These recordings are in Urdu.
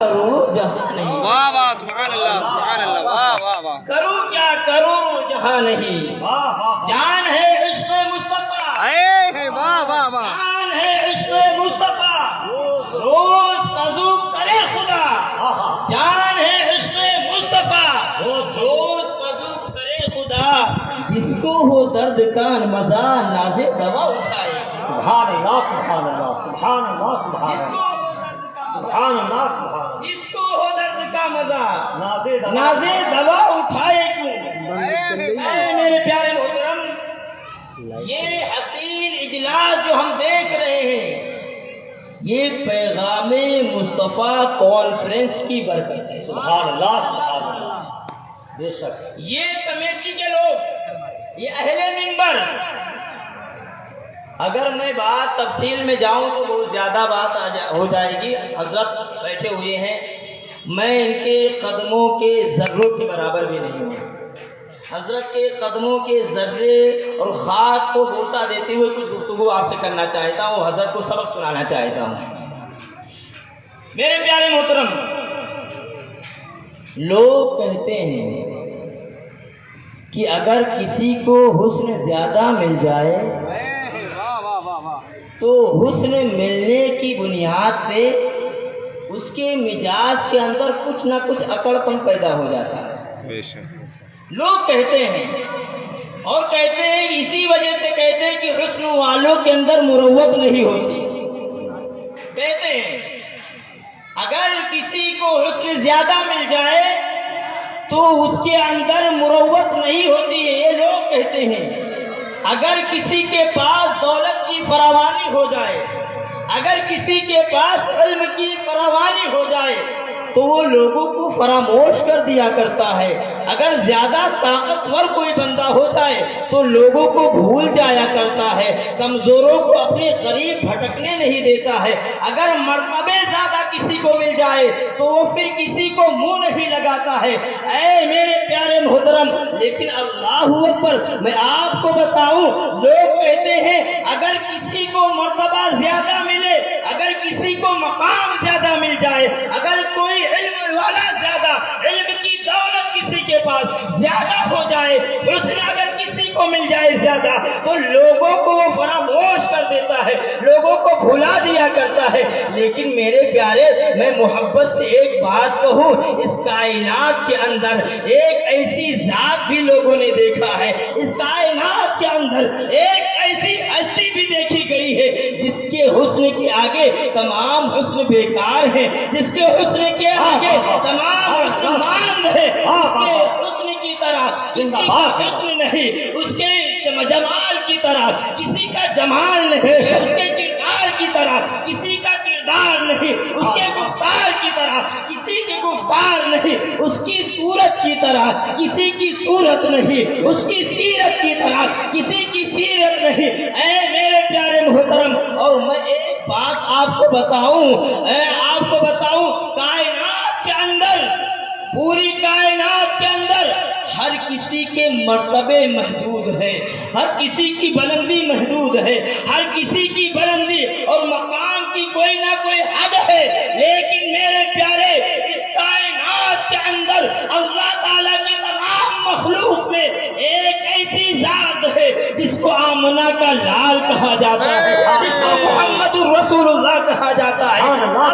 کروں جہاں نہیں، واہ واہ سبحان اللہ سبحان اللہ، واہ واہ واہ، کروں کیا کروں جہاں نہیں، جان ہے عشق مصطفیٰ، اے واہ واہ واہ، جان ہے عشق مصطفیٰ، روز وضو کرے خدا، جان ہے عشق مصطفیٰ، روز وضو کرے خدا، جس کو ہو درد کا مزہ ناز دوا اٹھائے، سبحان اللہ سبحان اللہ سبحان اللہ سبحان اللہ سبحان اللہ سبحان اللہ، جس کو ہو درد کا مزہ نازے دوا ناز دوا اٹھائے کیوں؟ اے میرے پیارے محترم، یہ حسین اجلاس جو ہم دیکھ رہے ہیں یہ پیغام مصطفیٰ کانفرنس کی برکت ہے۔ سبحان اللہ سبحان اللہ، بے شک یہ کمیٹی کے لوگ، یہ اہل منبر، اگر میں بات تفصیل میں جاؤں تو بہت زیادہ بات ہو جائے گی۔ حضرت بیٹھے ہوئے ہیں، میں ان کے قدموں کے ذروں کے برابر بھی نہیں ہوں۔ حضرت کے قدموں کے ذرے اور خاک کو بوسہ دیتے ہوئے کچھ گفتگو آپ سے کرنا چاہتا ہوں، حضرت کو سبق سنانا چاہتا ہوں۔ میرے پیارے محترم، لوگ کہتے ہیں کہ اگر کسی کو حسن زیادہ مل جائے واہ واہ واہ واہ، تو حسن ملنے کی بنیاد پہ اس کے مزاج کے اندر کچھ نہ کچھ اکڑپن پیدا ہو جاتا ہے۔ بے شک، لوگ کہتے ہیں اور کہتے ہیں، اسی وجہ سے کہتے ہیں کہ حسن والوں کے اندر مروت نہیں ہوتی۔ کہتے ہیں اگر کسی کو حسن زیادہ مل جائے تو اس کے اندر مروت نہیں ہوتی ہے۔ یہ لوگ کہتے ہیں اگر کسی کے پاس دولت کی فراوانی ہو جائے، اگر کسی کے پاس علم کی فراوانی ہو جائے تو وہ لوگوں کو فراموش کر دیا کرتا ہے۔ اگر زیادہ طاقتور کوئی بندہ ہوتا ہے تو لوگوں کو بھول جایا کرتا ہے، کمزوروں کو اپنے قریب بھٹکنے نہیں دیتا ہے۔ اگر مرتبے زیادہ کسی کو مل جائے تو وہ پھر کسی کو منہ نہیں لگاتا ہے۔ اے میرے پیارے محترم، لیکن اللہ اکبر، میں آپ کو بتاؤں، لوگ کہتے ہیں اگر کسی کو مرتبہ زیادہ ملے، اگر کسی کو مقام زیادہ مل جائے، اگر کوئی علم والا زیادہ، علم کی دولت کسی کے پاس زیادہ ہو جائے، حسن اگر کسی کو مل جائے زیادہ، تو لوگوں کو وہ فراموش کر دیتا ہے، لوگوں کو بھلا دیا کرتا ہے۔ لیکن میرے پیارے، میں محبت سے ایک بات کہوں، اس کائنات کے اندر ایک ایسی ذات بھی لوگوں نے دیکھا ہے، اس کائنات کے اندر ایک ایسی ہستی بھی دیکھی گئی ہے جس کے حسن کے آگے تمام حسن بیکار ہیں، جس کے حسن کے آگے تمام حسن ماند ہے، اس کے حسن کی طرح کسی کا حسن نہیں، اس کے جمال کی طرح کسی کا جمال نہیں، اس کے کردار کی طرح کسی کا کردار نہیں، اس کے گفتار کی طرح کسی کی گفتار نہیں، اس کی صورت کی طرح کسی کی صورت نہیں، اس کی سیرت کی طرح کسی کی سیرت نہیں۔ اے میرے پیارے محترم، اور میں ایک بات آپ کو بتاؤں، کائنات کے اندر، پوری کائنات کے اندر ہر کسی کے مرتبے محدود ہے، ہر کسی کی بلندی محدود ہے، ہر کسی کی بلندی اور مقام کی کوئی نہ کوئی حد ہے۔ لیکن میرے پیارے، اس کائنات کے اندر اللہ تعالیٰ کی تمام مخلوق میں ایک ایسی ذات ہے جس کو آمنہ کا لال کہا جاتا ہے، جس کو محمد الرسول اللہ کہا جاتا ہے۔ اللہ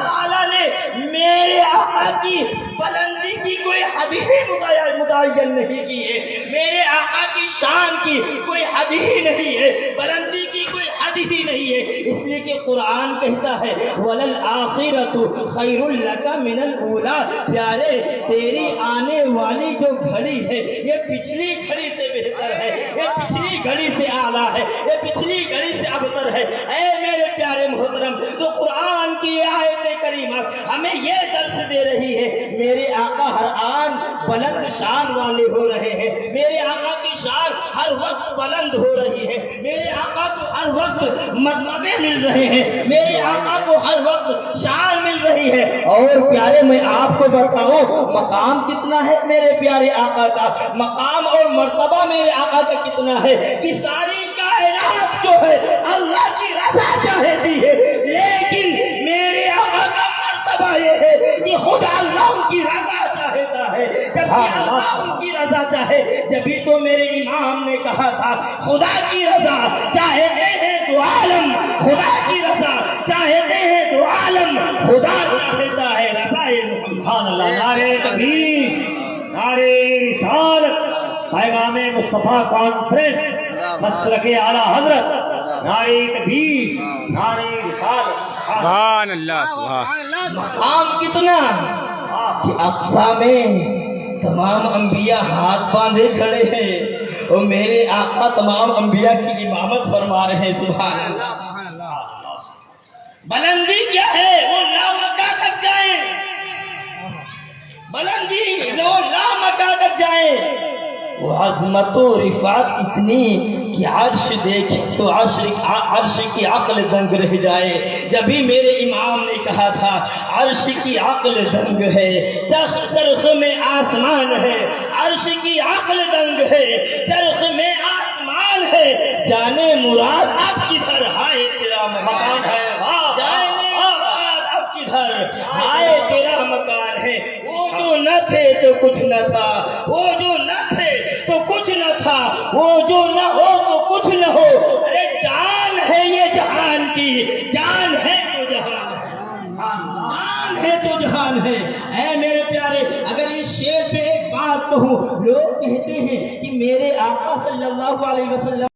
تعالیٰ نے میرے آقا کی بلندی کی کوئی حد ہی متعین نہیں کی ہے، میرے آقا کی شان کی کوئی حد ہی نہیں ہے، بلندی کی کوئی حد ہی نہیں ہے۔ اس لیے کہ قرآن کہتا ہے وَلَلْآخِرَةُ خَيْرٌ لَكَ مِنَ الْأُولَىٰ، پیارے تیری آنے والی جو گھڑی ہے یہ پچھلی گھڑی سے بہتر ہے، یہ پچھلی گھڑی سے اعلیٰ ہے، یہ پچھلی گھڑی سے ابتر ہے۔ اے میرے پیارے محترم، تو قرآن کی آیت کریمہ ہمیں یہ درس دے رہی ہے، میرے آقا ہر آن بلند شان والے ہو رہے ہیں، میرے آقا کی شان ہر وقت بلند ہو رہی ہے، میرے آقا کو ہر وقت مرتبے مل رہے ہیں، میرے آقا کو ہر وقت شان مل رہی ہے۔ اور پیارے، میں آپ کو بتاؤں مقام کتنا ہے میرے پیارے آقا کا، مقام اور مرتبہ میرے آقا کا کتنا ہے کہ ساری کائنات جو ہے اللہ کی رضا چاہتی ہے، لیکن میرے آقا کا مرتبہ یہ ہے کہ خدا اللہ ان کی رضا چاہتا ہے، جب کہ اللہ ان کی رضا چاہے، جبھی تو میرے امام نے کہا تھا خدا کی رضا چاہتے ہیں تو عالم، خدا کی رضا چاہتے ہیں تو عالم، خدا چاہتا ہے رضا سبحان اللہ، نعرے تکبیر، نعرے رسالت، پیغام مصطفیٰ کانفرنس، مسلک اعلیٰ حضرت، نعرے تکبیر، نعرے رسالت، سبحان اللہ سبحان مقام کتنا کہ اقصا میں تمام انبیاء ہاتھ باندھے کھڑے ہیں اور میرے آقا تمام انبیاء کی امامت فرما رہے ہیں، سبحان اللہ۔ بلندی کیا ہے؟ وہ لامکہ تک جائیں، بلندی وہ لامکہ تک جائیں، وہ عظمت و رفعت اتنی کہ عرش دیکھے تو عرش کی عقل دنگ رہ جائے۔ جبھی میرے امام نے کہا تھا عرش کی عقل دنگ ہے، چرخ میں آسمان ہے، عرش کی عقل دنگ ہے، چرخ میں آسمان ہے، جانے مراد اب کدھر ہائے تیرا مکان ہے، جانے مراد اب کدھر ہائے تیرا مکان ہے۔ وہ جو نہ تھے تو کچھ نہ تھا، وہ جو نہ تھے تو کچھ نہ تھا، وہ جو نہ ہو تو کچھ نہ ہو، ارے جان ہے یہ جہان کی، جان ہے تو جہان ہے، جان ہے تو جہان ہے۔ اے میرے پیارے، اگر اس شعر پہ ایک بات کہوں، لوگ کہتے ہیں کہ میرے آقا صلی اللہ علیہ وسلم